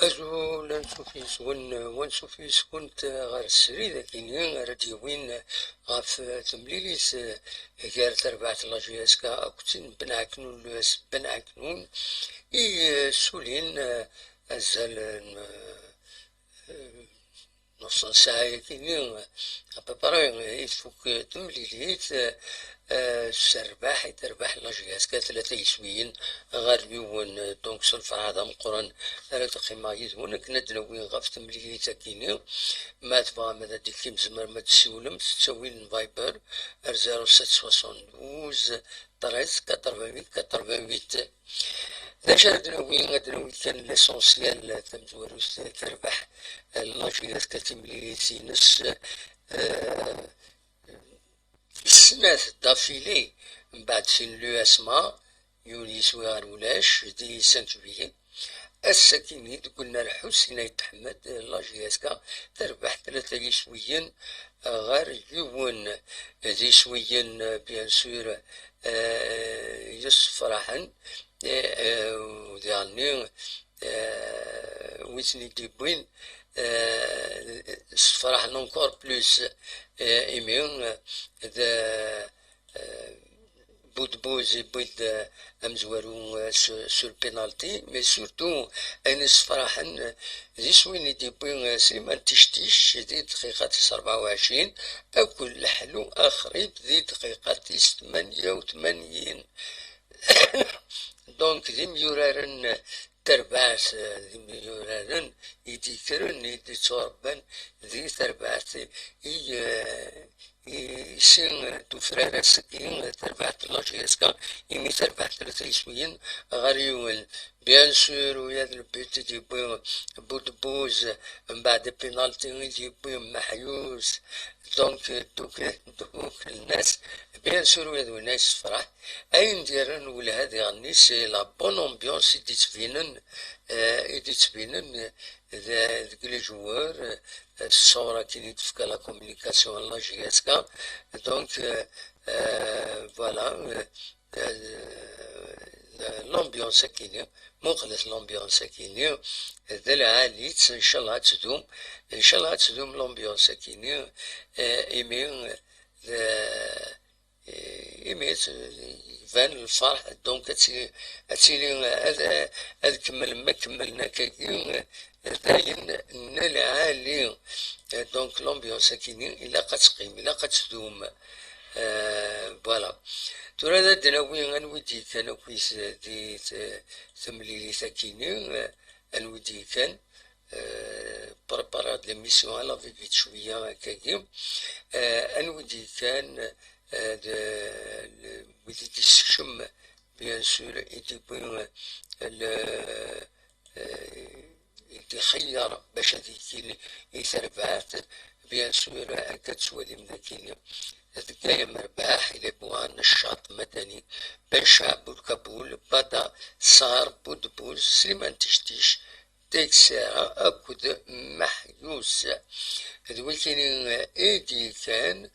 أزول ونشوف كنت غير السري ذاكيني راديوين غاف تمليليس غير تربعة لاجياسكا كنت بنعكنون سولين أزال نص ساعة كيني أبابراي يتفوك تمليليت السرباح يتربح لاجياس كثلاثة يسويين غير يون دونك سلفا هذا مقرن راه تقيما يزون كنا دنوين غاف تمليليت كيني ما تبغى ماذا ديك كيم زمر ما تسولم تسوين فايبر 0772 13 88 داش دنوين كان ليسونسيال تمزوروس تربح لاجياس كتمليليت نس السنة دافيلي من بعد سين لو اسما يولي سوار ولاش دي سانت الساكنين قلنا الحسين يتحمد لاجياسكا تربح ثلاثة يسويين غير يون ذي سويين بيان سور يصفرحن وديعني ويتني ديبوين صفرح نونكور بلوس ايميون ذا بوز بيد امزوارو سور بينالتي مي سورتو ان صفراحن ذي سوين يديبوين سليمان تشتيش ذي دقيقة 24 او كل حلو اخرين ذي دقيقة 88 دونك ذي ميورارن تربعت ذي ميورارن يديكرن يديتوربن ذي تربعت يسين تفرار السكين تربعت لاجياسكا يمي تربعت ثلاثة يسويين غريول بيان سور ويا البيت يجيبو بودبوز من بعد بينالتي يجيبو محيوس دونك دوك الناس بيان سور ويا الناس فرح اين ديرن ولا هذه غني سي لا بون امبيونس يدي تبينن ذاك لي جوار الصورة كي تفكا لا كومونيكاسيون لاجياسكا دونك فوالا لومبيونس كينيا مغلط لومبيونس كينيا ذا العاليت ان شاء الله تدوم لومبيونس كينيا ايمي يبان الفرح دونك اتسيلي هذا كمل ما كملنا كاين داين العالي دونك لومبيونس كيني الا قتقيم الا قتدوم فوالا ترى هذا دناوي غنودي كان كويس دي تمليلي ساكيني غنودي كان بريباراد ليميسيون على فيفيت شويه هكاكي انودي كان ودي تسكشم بيان سور يدي يتخير باش هذيك يتربعات بيان سور هكا تسوالي مذاكيني ذكايا مرباح إلى بوان نشاط مدني بين شعب الكابول بدا صار بودبوز سليمان تشتيش ديك ساعة أكد محيوس ذوي كاين إيدي كان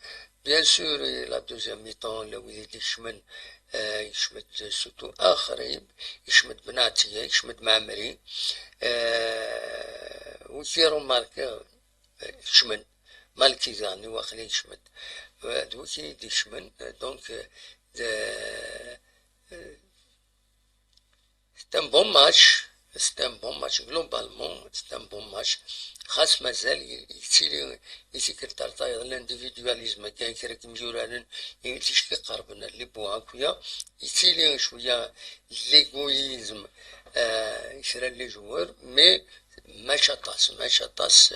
بيان سور لا دوزيام ميطون لو يدي يشمن يشمد سوتو آخرين يشمد بناتي يشمد معمري وكيرو ماركا يشمن مالكي ذاني واخلي يشمد دوكي دي يشمن دونك ستان بون ماتش جلوبالمون ستان بون ماتش خاص مازال يتيكر تايض الانديفيدواليزم كاين كراك مجورانن يتيش كيقربنا لي بوعاكويا يتيلي شوية ليغويزم يشرى لي جوار مي ما شطاس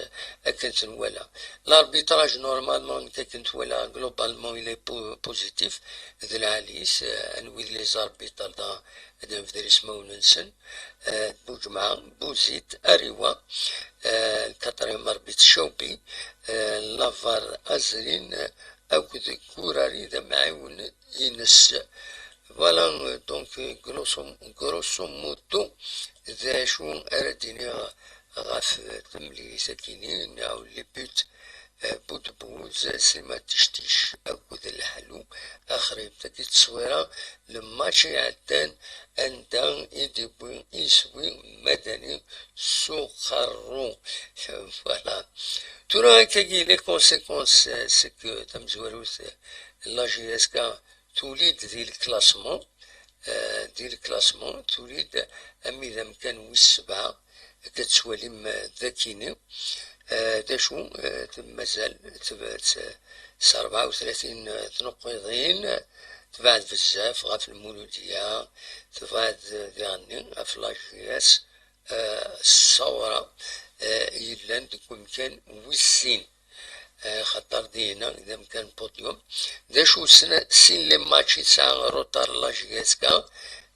كنت نوالا لاربيتراج نورمالمون كنت نوالا جلوبالمون الي بوزيتيف ذا العاليس انويد لي زاربيتر دا هذا في اسمه ننسن بوجمعة بوزيت أريوا الكاترين مربيت شوبي لافار أزرين أو كوراري ذا معاون ينس فوالا دونك غروسو موتو ذا شو أردني غاف تملي ساكنين أو لي بوت بوتبوز سليمان تشتيش أكود الحلو آخر بدك التصويرة الماتش يعدان عندها يدبو يسوي مدني سخرو فوالا ترى كي لي كونسيكونس سكو تمزوروث لا جي اس كا توليد ذي الكلاسمون ديال الكلاسمون تريد أميذا مكان والسبعة كتسواليم ذاكيني داشو مازال تبعت 34 تنقيضين تبعت بزاف غا في المولودية تبعت يعني في لاجياس الثورة يلان ديك مكان ويسين خاطر دينا إذا مكان بوديوم داشو سين لي ماتشي تسعة روتار لاجياسكا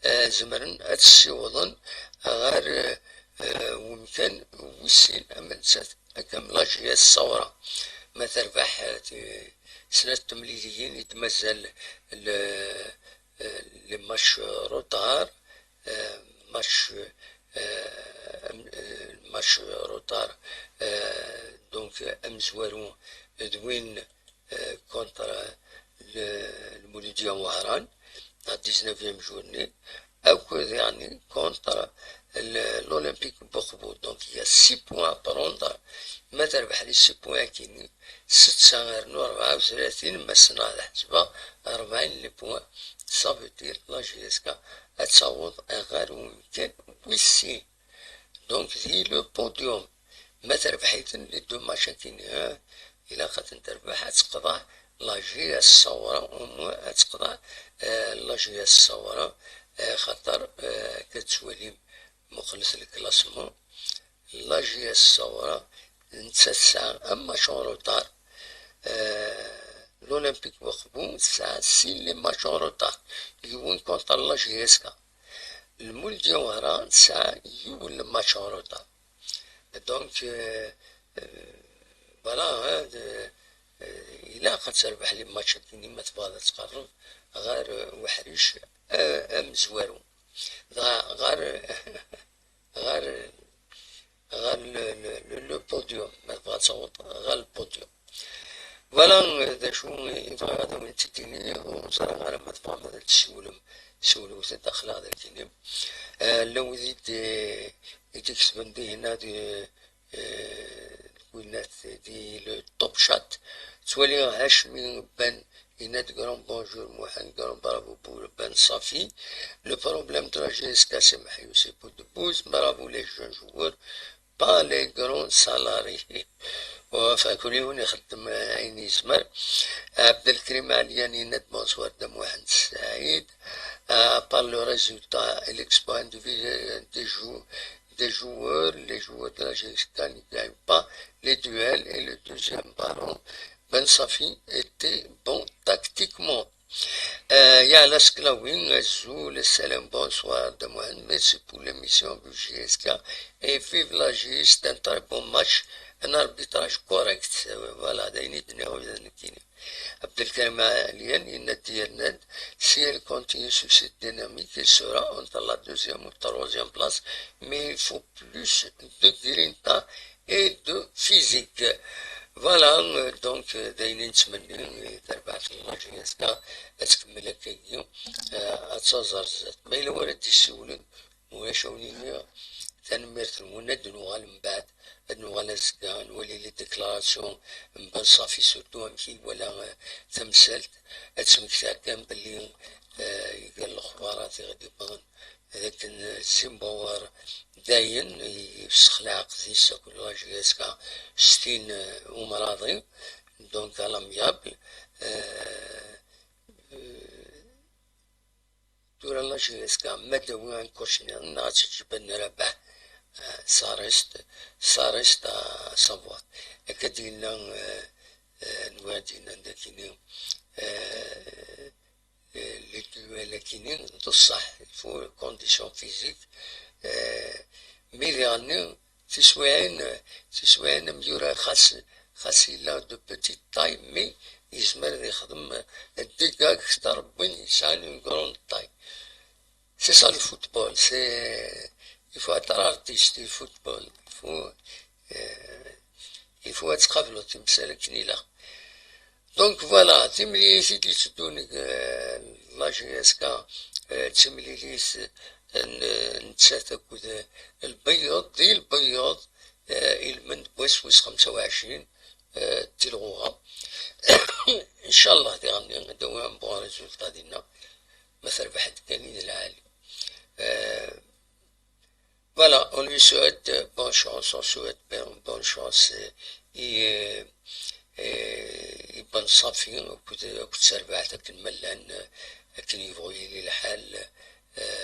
زمرن أتسيوضن غير ومكان ويسين أمنسات كم لاجياس الثورة ما تربح سنة التمليديين يتمثل لماتش روتار ماتش ماتش روتار دونك أمزوارو دوين كونتر المولودية وهران 19 جورني أو يعني كونتر الأولمبيك بوخبو دونك هي 6 بوان بروندر ما تربح لي 6 بوان كيني 634 ما سنة الحسبة 40 لي بوان صافي دير لاجيسكا أتصوت غير ممكن ويسي دونك ذي لو بوديوم ما تربحيتن لي دو ماشاكين إلا خاطر تربح تقضى لاجياس الصورة ومو تقضى لاجياس الصورة خاطر كتسوالي مخلص الكلاسمون لاجياس الصورة نتسع أما شوروطار الأولمبيك بوخبو ساعة سين لي ماتش روطار يوين كونتر لاجياسكا المولدية وهران ساعة يوين ماتش روطار دونك فوالا إلا قد تربح لي ماتش كيني ما تبغى تقرب غير وحريش مزوارو غير غير لو بوديوم ما تبغى تصوت غير البوديوم فوالا داشو يبغى هذا من تديني وصراحة غير ما تبغى مثلا تسولو تدخل هذا الكلام لو زيد يتكسبن دي هنا دي الكوينات دي لو توب شات تولي هاشمي بان يناد كرون بونجور موحد كرون برافو بول بان صافي لو بروبليم دو لا جيسكا سي محيو سي بو دو بوز برافو لي جون جوور با لي كرون سالاري فكل يوم يخدم عيني يسمر عبد الكريم علياني يناد بونسوار دم واحد سعيد par le résultat et l'exploit des joueurs, les joueurs de la GSK ne gagnent pas les duels et le deuxième ballon, Ben Safi était bon tactiquement. Yala Sklawin, Zoul, Salam, bonsoir de moi, merci pour l'émission du GSK et vive la GS, c'est un très bon match, un arbitrage correct. Voilà, Abdelkarim Alian, il si elle continue sur cette dynamique, elle sera entre la deuxième ou troisième place, mais il faut plus de grinta et de physique. Voilà, donc, دايرين نتمنى تربح الله جيسكا تكمل هكاكيا تزار زاد ما إلا ورد يسولن واش ونينيا تنمرت المند نوغال من بعد نوغال أزكا نولي لي ديكلاراسيون من صافي سورتو أمكي ولا تمثلت تسمكتا كان بلي قال الأخبارات غادي يبغن هذاك السيمبوار داين يفسخ العقد يساكل لاجياسكا 60 ومراضي دونك الاميابل دورا لاجياسكا مدوي عن كوشنيا ناس تجبن ربح سارست سافوار كدينا نوادينا داكيني لكن بصح الفو كونديسيون فيزيك ميليانو تسوين ميورا خاص إلا دو بوتيت تاي مي يزمر يخدم الدقاق كتر بين يسعى اون كروند تاي سي سا لو فوتبول سي il faut être artiste du football il faut يفوا تقابلو تمثال كنيلة. دونك فوالا تمليليت اللي تدونك لاجي اسكا تمليليت نتسات اكود البيض ديال البيض المند بوسوس 25 تلغوها. ان شاء الله دي غني ندوام بوان ريزولتا ديالنا ما تربح الكنين العالي. Voilà, on lui souhaite bonne chance, on souhaite bonne chance et bonne صافي وكنت سربعتك الملان كن يبغي لي الحال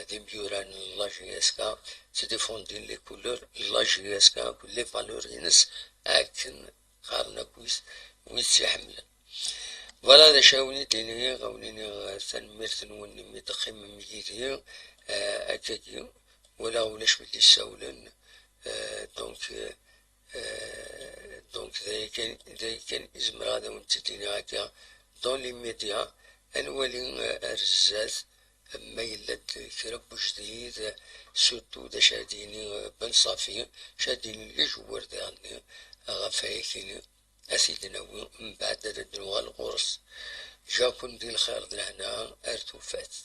دي ميوران لاجياسكا تديفوندين لي كولور لاجياسكا كل لي فالور ينس اكن قارنا كويس ويس يحملن. فوالا دا شاوني ديني غاونيني تنميرت نوني ميتخيم ميديا اكاكي ولا ولاش ملي ساولن. دونك دونك ذاي كان إزمرا هذا ونتديني هكا دون لي ميديا أنوالي رزاز ما يلد كرب جديد سورتو دا شاديني بن صافي شاديني لي جوار داني غفايكيني أسيدنا من بعد دنوا الغرس جاكم دي الخير لهنا أرتو فات.